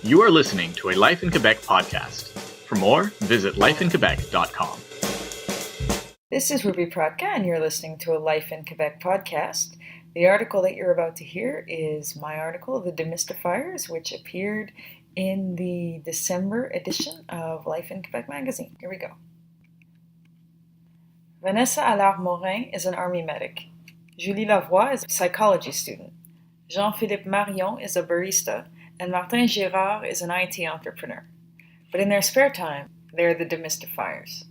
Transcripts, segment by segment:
You are listening to a Life in Quebec podcast. For more, visit lifeinquebec.com. This is Ruby Pratka, and you're listening to a Life in Quebec podcast. The article that you're about to hear is my article, The Demystifiers, which appeared in the December edition of Life in Quebec magazine. Here we go. Vanessa Allard-Morin is an army medic. Julie Lavoie is a psychology student. Jean-Philippe Marion is a barista, and Martin Girard is an IT entrepreneur. But in their spare time, they're the Demystifiers.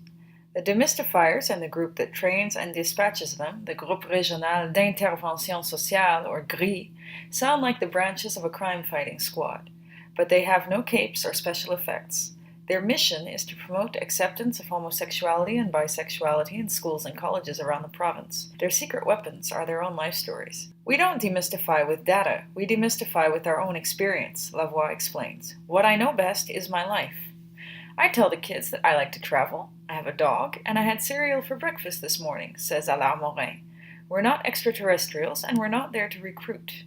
The Demystifiers and the group that trains and dispatches them, the Groupe Régional d'Intervention Sociale, or GRI, sound like the branches of a crime-fighting squad, but they have no capes or special effects. Their mission is to promote acceptance of homosexuality and bisexuality in schools and colleges around the province. Their secret weapons are their own life stories. We don't demystify with data, we demystify with our own experience, Lavoie explains. What I know best is my life. I tell the kids that I like to travel, I have a dog, and I had cereal for breakfast this morning, says Allard-Morin. We're not extraterrestrials, and we're not there to recruit.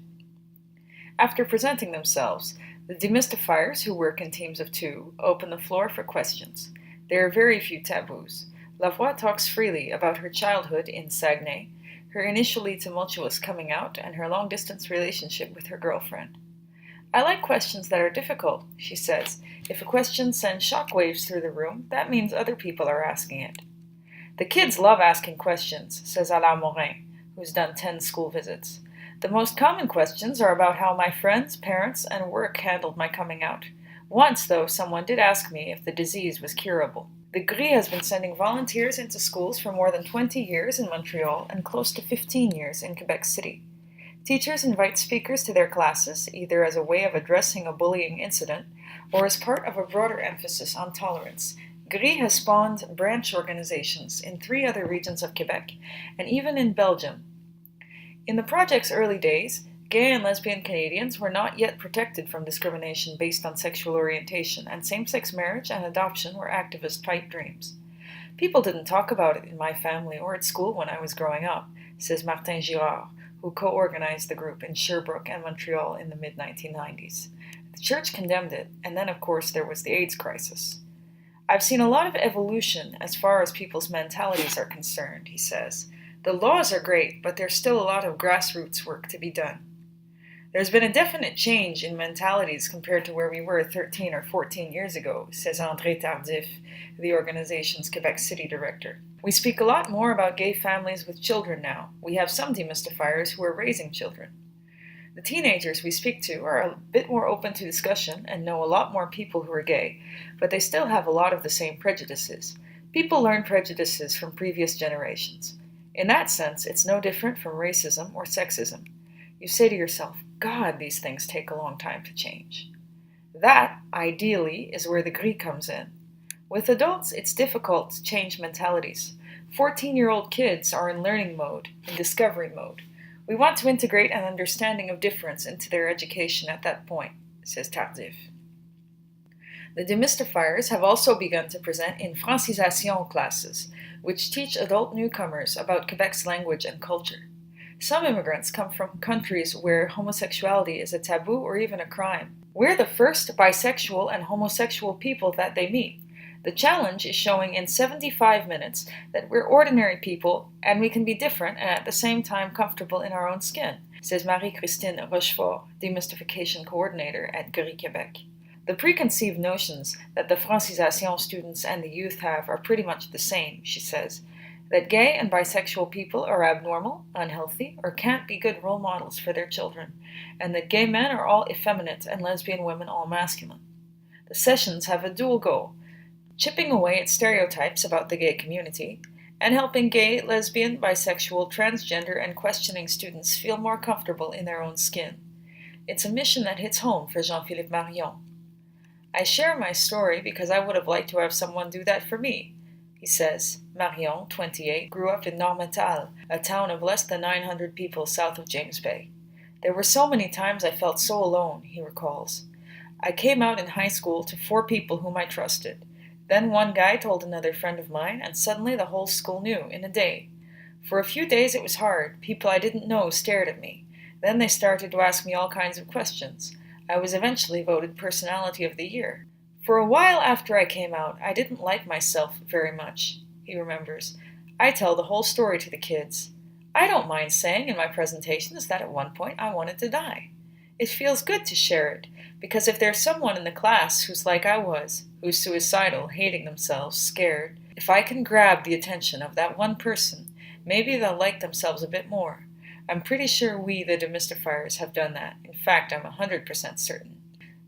After presenting themselves, the Demystifiers, who work in teams of two, open the floor for questions. There are very few taboos. Lavoie talks freely about her childhood in Saguenay, her initially tumultuous coming out, and her long-distance relationship with her girlfriend. I like questions that are difficult, she says. If a question sends shockwaves through the room, that means other people are asking it. The kids love asking questions, says Allard-Morin, who's done 10 school visits. The most common questions are about how my friends, parents, and work handled my coming out. Once, though, someone did ask me if the disease was curable. The GRI has been sending volunteers into schools for more than 20 years in Montreal and close to 15 years in Quebec City. Teachers invite speakers to their classes, either as a way of addressing a bullying incident or as part of a broader emphasis on tolerance. GRI has spawned branch organizations in 3 other regions of Quebec and even in Belgium. In the project's early days, gay and lesbian Canadians were not yet protected from discrimination based on sexual orientation, and same-sex marriage and adoption were activist pipe dreams. People didn't talk about it in my family or at school when I was growing up, says Martin Girard, who co-organized the group in Sherbrooke and Montreal in the mid-1990s. The church condemned it, and then of course there was the AIDS crisis. I've seen a lot of evolution as far as people's mentalities are concerned, he says. The laws are great, but there's still a lot of grassroots work to be done. There's been a definite change in mentalities compared to where we were 13 or 14 years ago, says André Tardif, the organization's Quebec City director. We speak a lot more about gay families with children now. We have some demystifiers who are raising children. The teenagers we speak to are a bit more open to discussion and know a lot more people who are gay, but they still have a lot of the same prejudices. People learn prejudices from previous generations. In that sense, it's no different from racism or sexism. You say to yourself, God, these things take a long time to change. That, ideally, is where the GRI comes in. With adults, it's difficult to change mentalities. 14-year-old kids are in learning mode, in discovery mode. We want to integrate an understanding of difference into their education at that point, says Tardif. The Demystifiers have also begun to present in Francisation classes, which teach adult newcomers about Quebec's language and culture. Some immigrants come from countries where homosexuality is a taboo or even a crime. We're the first bisexual and homosexual people that they meet. The challenge is showing in 75 minutes that we're ordinary people and we can be different and at the same time comfortable in our own skin, says Marie-Christine Rochefort, demystification coordinator at GRI Quebec. The preconceived notions that the Francisation students and the youth have are pretty much the same, she says. That gay and bisexual people are abnormal, unhealthy, or can't be good role models for their children, and that gay men are all effeminate and lesbian women all masculine. The sessions have a dual goal: chipping away at stereotypes about the gay community, and helping gay, lesbian, bisexual, transgender, and questioning students feel more comfortable in their own skin. It's a mission that hits home for Jean-Philippe Marion. I share my story because I would have liked to have someone do that for me, he says. Marion, 28, grew up in Normantal, a town of less than 900 people south of James Bay. There were so many times I felt so alone, he recalls. I came out in high school to 4 people whom I trusted. Then one guy told another friend of mine, and suddenly the whole school knew, in a day. For a few days it was hard. People I didn't know stared at me. Then they started to ask me all kinds of questions. I was eventually voted Personality of the Year. For a while after I came out, I didn't like myself very much, he remembers. I tell the whole story to the kids. I don't mind saying in my presentations that at one point I wanted to die. It feels good to share it, because if there's someone in the class who's like I was, who's suicidal, hating themselves, scared, if I can grab the attention of that one person, maybe they'll like themselves a bit more. I'm pretty sure we, the Demystifiers, have done that. In fact, I'm 100% certain.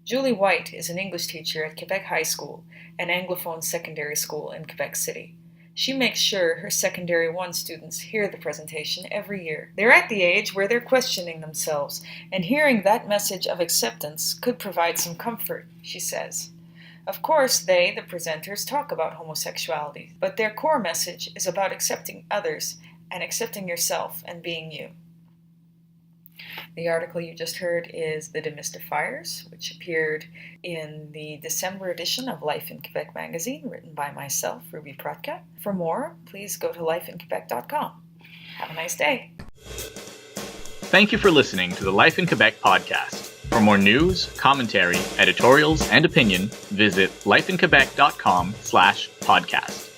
Julie White is an English teacher at Quebec High School, an Anglophone secondary school in Quebec City. She makes sure her Secondary 1 students hear the presentation every year. They're at the age where they're questioning themselves, and hearing that message of acceptance could provide some comfort, she says. Of course, they, the presenters, talk about homosexuality, but their core message is about accepting others and accepting yourself and being you. The article you just heard is The Demystifiers, which appeared in the December edition of Life in Quebec magazine, written by myself, Ruby Protka. For more, please go to lifeinquebec.com. Have a nice day. Thank you for listening to the Life in Quebec podcast. For more news, commentary, editorials, and opinion, visit lifeinquebec.com/podcast.